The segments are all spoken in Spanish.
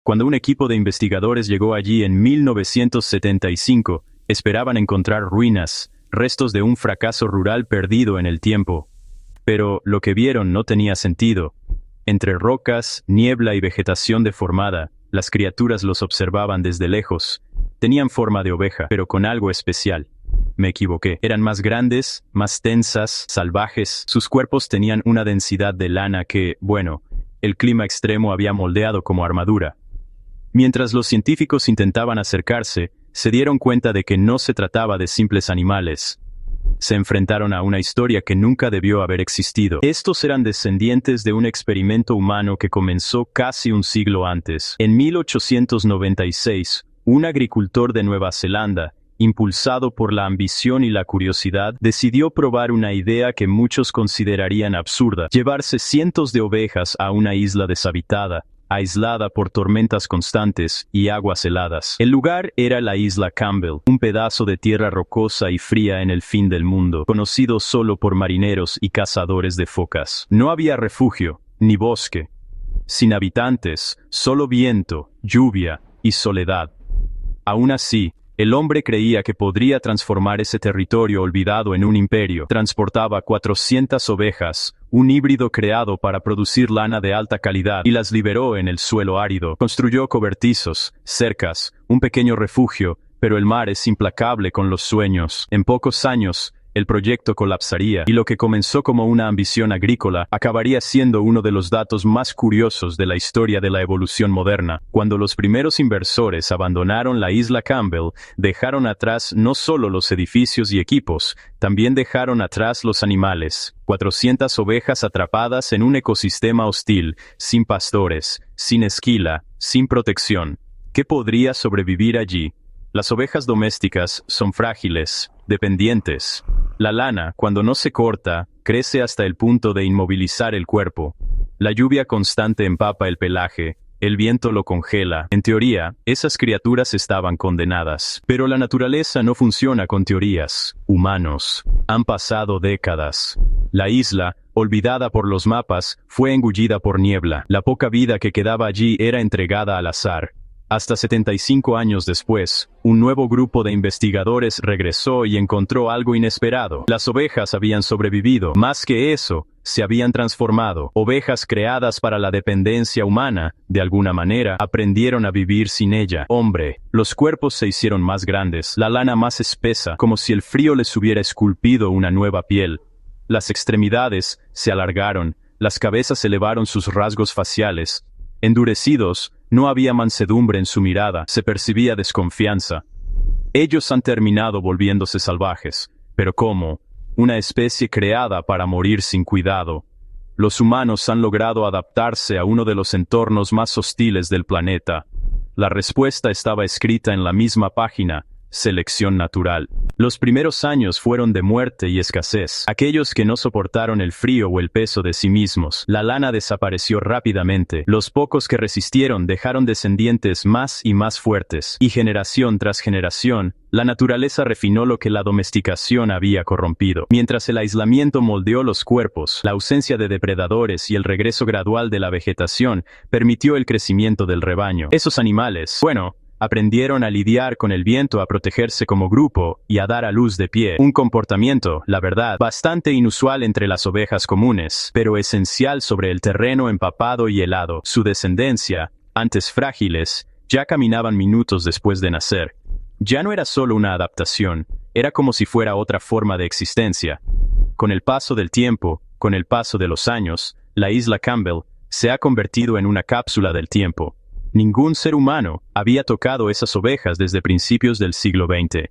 Cuando un equipo de investigadores llegó allí en 1975, esperaban encontrar ruinas, restos de un fracaso rural perdido en el tiempo. Pero lo que vieron no tenía sentido. Entre rocas, niebla y vegetación deformada, las criaturas los observaban desde lejos. Tenían forma de oveja, pero con algo especial. Me equivoqué. Eran más grandes, más tensas, salvajes. Sus cuerpos tenían una densidad de lana que, bueno, el clima extremo había moldeado como armadura. Mientras los científicos intentaban acercarse, se dieron cuenta de que no se trataba de simples animales. Se enfrentaron a una historia que nunca debió haber existido. Estos eran descendientes de un experimento humano que comenzó casi un siglo antes. En 1896, un agricultor de Nueva Zelanda, impulsado por la ambición y la curiosidad, decidió probar una idea que muchos considerarían absurda: llevarse cientos de ovejas a una isla deshabitada, aislada por tormentas constantes y aguas heladas. El lugar era la isla Campbell, un pedazo de tierra rocosa y fría en el fin del mundo, conocido solo por marineros y cazadores de focas. No había refugio, ni bosque. Sin habitantes, solo viento, lluvia y soledad. Aún así, el hombre creía que podría transformar ese territorio olvidado en un imperio. Transportaba 400 ovejas, un híbrido creado para producir lana de alta calidad, y las liberó en el suelo árido. Construyó cobertizos, cercas, un pequeño refugio, pero el mar es implacable con los sueños. En pocos años, el proyecto colapsaría, y lo que comenzó como una ambición agrícola acabaría siendo uno de los datos más curiosos de la historia de la evolución moderna. Cuando los primeros inversores abandonaron la isla Campbell, dejaron atrás no solo los edificios y equipos, también dejaron atrás los animales. 400 ovejas atrapadas en un ecosistema hostil, sin pastores, sin esquila, sin protección. ¿Qué podría sobrevivir allí? Las ovejas domésticas son frágiles, dependientes. La lana, cuando no se corta, crece hasta el punto de inmovilizar el cuerpo. La lluvia constante empapa el pelaje, el viento lo congela. En teoría, esas criaturas estaban condenadas. Pero la naturaleza no funciona con teorías. Humanos. Han pasado décadas. La isla, olvidada por los mapas, fue engullida por niebla. La poca vida que quedaba allí era entregada al azar. Hasta 75 años después, un nuevo grupo de investigadores regresó y encontró algo inesperado. Las ovejas habían sobrevivido. Más que eso, se habían transformado. Ovejas creadas para la dependencia humana, de alguna manera, aprendieron a vivir sin ella. Hombre, los cuerpos se hicieron más grandes, la lana más espesa, como si el frío les hubiera esculpido una nueva piel. Las extremidades se alargaron, las cabezas elevaron sus rasgos faciales. Endurecidos, no había mansedumbre en su mirada, se percibía desconfianza. Ellos han terminado volviéndose salvajes. ¿Pero cómo? Una especie creada para morir sin cuidado. Los humanos han logrado adaptarse a uno de los entornos más hostiles del planeta. La respuesta estaba escrita en la misma página: selección natural. Los primeros años fueron de muerte y escasez. Aquellos que no soportaron el frío o el peso de sí mismos. La lana desapareció rápidamente. Los pocos que resistieron dejaron descendientes más y más fuertes. Y generación tras generación, la naturaleza refinó lo que la domesticación había corrompido. Mientras el aislamiento moldeó los cuerpos, la ausencia de depredadores y el regreso gradual de la vegetación permitió el crecimiento del rebaño. Esos animales, aprendieron a lidiar con el viento, a protegerse como grupo y a dar a luz de pie. Un comportamiento, la verdad, bastante inusual entre las ovejas comunes, pero esencial sobre el terreno empapado y helado. Su descendencia, antes frágiles, ya caminaban minutos después de nacer. Ya no era solo una adaptación, era como si fuera otra forma de existencia. Con el paso del tiempo, con el paso de los años, la isla Campbell se ha convertido en una cápsula del tiempo. Ningún ser humano había tocado esas ovejas desde principios del siglo XX.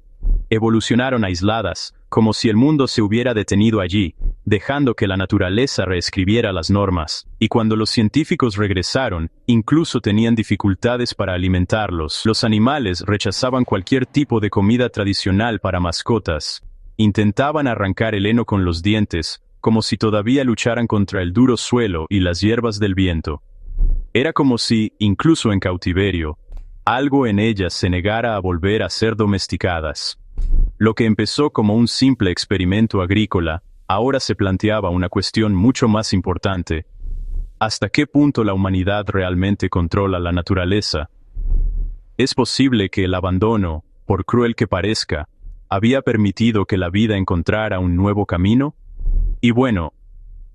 Evolucionaron aisladas, como si el mundo se hubiera detenido allí, dejando que la naturaleza reescribiera las normas. Y cuando los científicos regresaron, incluso tenían dificultades para alimentarlos. Los animales rechazaban cualquier tipo de comida tradicional para mascotas. Intentaban arrancar el heno con los dientes, como si todavía lucharan contra el duro suelo y las hierbas del viento. Era como si, incluso en cautiverio, algo en ellas se negara a volver a ser domesticadas. Lo que empezó como un simple experimento agrícola, ahora se planteaba una cuestión mucho más importante. ¿Hasta qué punto la humanidad realmente controla la naturaleza? ¿Es posible que el abandono, por cruel que parezca, había permitido que la vida encontrara un nuevo camino? Y bueno,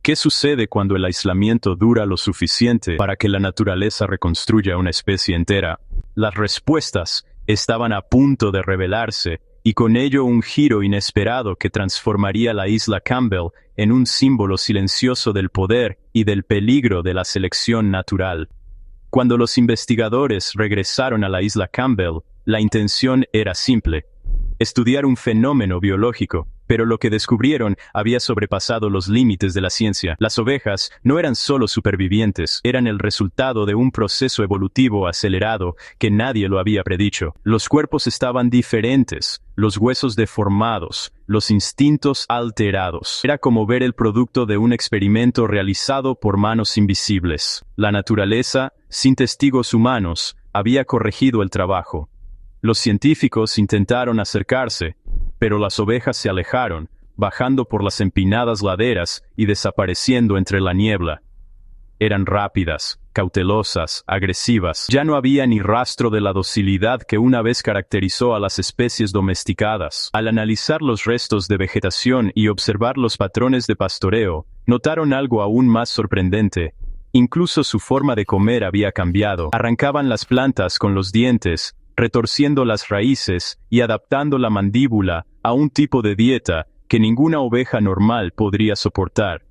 ¿qué sucede cuando el aislamiento dura lo suficiente para que la naturaleza reconstruya una especie entera? Las respuestas estaban a punto de revelarse, y con ello un giro inesperado que transformaría la isla Campbell en un símbolo silencioso del poder y del peligro de la selección natural. Cuando los investigadores regresaron a la isla Campbell, la intención era simple: estudiar un fenómeno biológico, pero lo que descubrieron había sobrepasado los límites de la ciencia. Las ovejas no eran solo supervivientes, eran el resultado de un proceso evolutivo acelerado que nadie lo había predicho. Los cuerpos estaban diferentes, los huesos deformados, los instintos alterados. Era como ver el producto de un experimento realizado por manos invisibles. La naturaleza, sin testigos humanos, había corregido el trabajo. Los científicos intentaron acercarse, pero las ovejas se alejaron, bajando por las empinadas laderas y desapareciendo entre la niebla. Eran rápidas, cautelosas, agresivas. Ya no había ni rastro de la docilidad que una vez caracterizó a las especies domesticadas. Al analizar los restos de vegetación y observar los patrones de pastoreo, notaron algo aún más sorprendente. Incluso su forma de comer había cambiado. Arrancaban las plantas con los dientes, retorciendo las raíces y adaptando la mandíbula a un tipo de dieta que ninguna oveja normal podría soportar.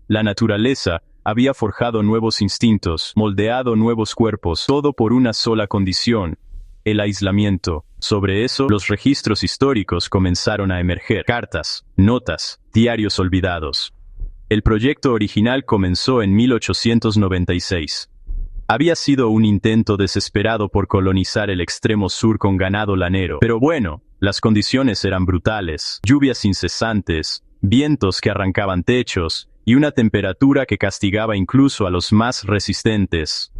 La naturaleza había forjado nuevos instintos, moldeado nuevos cuerpos, todo por una sola condición: el aislamiento. Sobre eso, los registros históricos comenzaron a emerger: cartas, notas, diarios olvidados. El proyecto original comenzó en 1896. Había sido un intento desesperado por colonizar el extremo sur con ganado lanero. Pero bueno, las condiciones eran brutales: lluvias incesantes, vientos que arrancaban techos, y una temperatura que castigaba incluso a los más resistentes.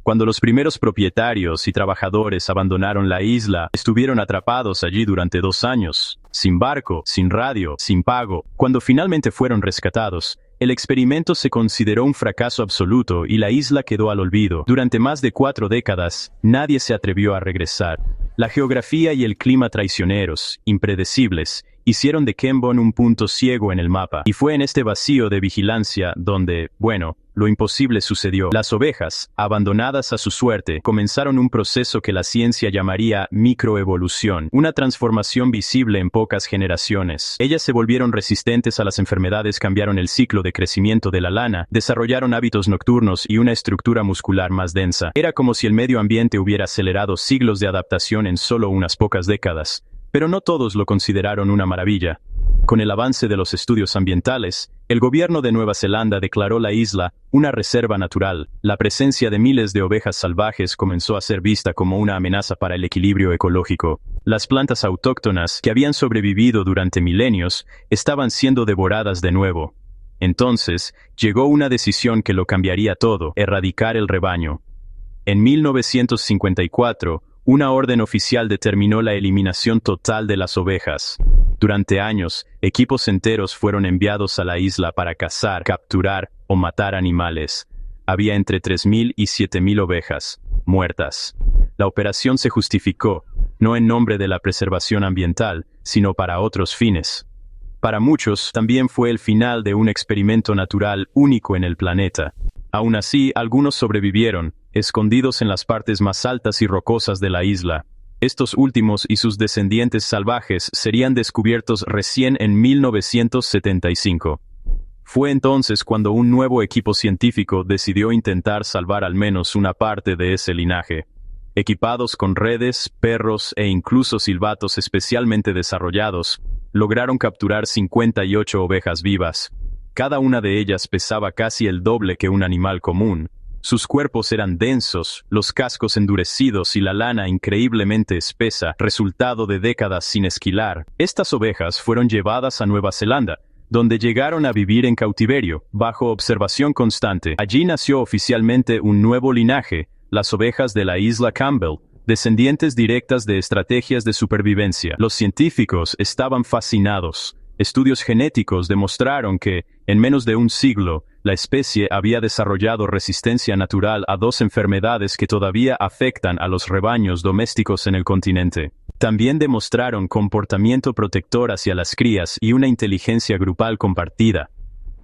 Cuando los primeros propietarios y trabajadores abandonaron la isla, estuvieron atrapados allí durante 2 años, sin barco, sin radio, sin pago. Cuando finalmente fueron rescatados, el experimento se consideró un fracaso absoluto y la isla quedó al olvido. Durante más de 4 décadas, nadie se atrevió a regresar. La geografía y el clima traicioneros, impredecibles, hicieron de Kembon un punto ciego en el mapa. Y fue en este vacío de vigilancia donde, bueno, lo imposible sucedió. Las ovejas, abandonadas a su suerte, comenzaron un proceso que la ciencia llamaría microevolución, una transformación visible en pocas generaciones. Ellas se volvieron resistentes a las enfermedades, cambiaron el ciclo de crecimiento de la lana, desarrollaron hábitos nocturnos y una estructura muscular más densa. Era como si el medio ambiente hubiera acelerado siglos de adaptación en solo unas pocas décadas. Pero no todos lo consideraron una maravilla. Con el avance de los estudios ambientales, el gobierno de Nueva Zelanda declaró la isla una reserva natural. La presencia de miles de ovejas salvajes comenzó a ser vista como una amenaza para el equilibrio ecológico. Las plantas autóctonas, que habían sobrevivido durante milenios, estaban siendo devoradas de nuevo. Entonces, llegó una decisión que lo cambiaría todo: erradicar el rebaño. En 1954, una orden oficial determinó la eliminación total de las ovejas. Durante años, equipos enteros fueron enviados a la isla para cazar, capturar o matar animales. Había entre 3.000 y 7.000 ovejas muertas. La operación se justificó, no en nombre de la preservación ambiental, sino para otros fines. Para muchos, también fue el final de un experimento natural único en el planeta. Aún así, algunos sobrevivieron, escondidos en las partes más altas y rocosas de la isla. Estos últimos y sus descendientes salvajes serían descubiertos recién en 1975. Fue entonces cuando un nuevo equipo científico decidió intentar salvar al menos una parte de ese linaje. Equipados con redes, perros e incluso silbatos especialmente desarrollados, lograron capturar 58 ovejas vivas. Cada una de ellas pesaba casi el doble que un animal común. Sus cuerpos eran densos, los cascos endurecidos y la lana increíblemente espesa, resultado de décadas sin esquilar. Estas ovejas fueron llevadas a Nueva Zelanda, donde llegaron a vivir en cautiverio, bajo observación constante. Allí nació oficialmente un nuevo linaje, las ovejas de la isla Campbell, descendientes directas de estrategias de supervivencia. Los científicos estaban fascinados. Estudios genéticos demostraron que, en menos de un siglo, la especie había desarrollado resistencia natural a dos enfermedades que todavía afectan a los rebaños domésticos en el continente. También demostraron comportamiento protector hacia las crías y una inteligencia grupal compartida,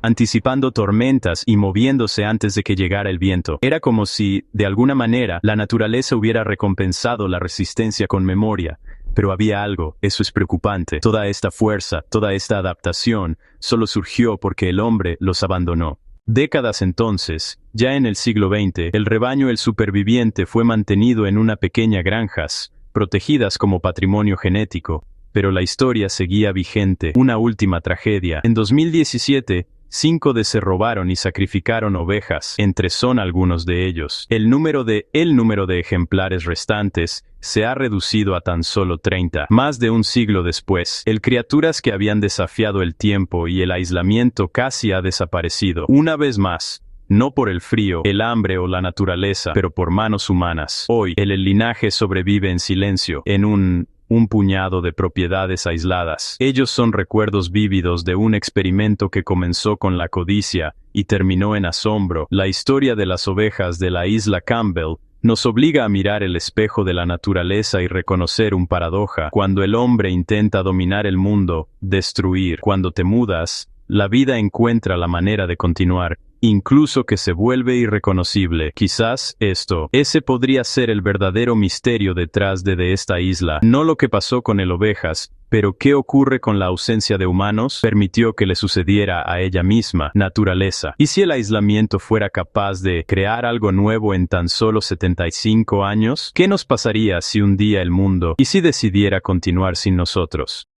anticipando tormentas y moviéndose antes de que llegara el viento. Era como si, de alguna manera, la naturaleza hubiera recompensado la resistencia con memoria. Pero había algo, eso es preocupante. Toda esta fuerza, toda esta adaptación, solo surgió porque el hombre los abandonó. Décadas entonces, ya en el siglo XX, el rebaño El Superviviente fue mantenido en una pequeña granjas, protegidas como patrimonio genético. Pero la historia seguía vigente. Una última tragedia. En 2017, 5 se robaron y sacrificaron ovejas, son algunos de ellos. El número de ejemplares restantes se ha reducido a tan solo 30. Más de un siglo después, criaturas que habían desafiado el tiempo y el aislamiento casi ha desaparecido. Una vez más, no por el frío, el hambre o la naturaleza, pero por manos humanas. Hoy, el linaje sobrevive en silencio, en un puñado de propiedades aisladas. Ellos son recuerdos vívidos de un experimento que comenzó con la codicia y terminó en asombro. La historia de las ovejas de la isla Campbell nos obliga a mirar el espejo de la naturaleza y reconocer un paradoja. Cuando el hombre intenta dominar el mundo, destruir. Cuando te mudas, la vida encuentra la manera de continuar, incluso que se vuelve irreconocible. Quizás ese podría ser el verdadero misterio detrás de esta isla. No lo que pasó con el ovejas, pero ¿qué ocurre con la ausencia de humanos? Permitió que le sucediera a ella misma, naturaleza. ¿Y si el aislamiento fuera capaz de crear algo nuevo en tan solo 75 años? ¿Qué nos pasaría si un día el mundo decidiera continuar sin nosotros?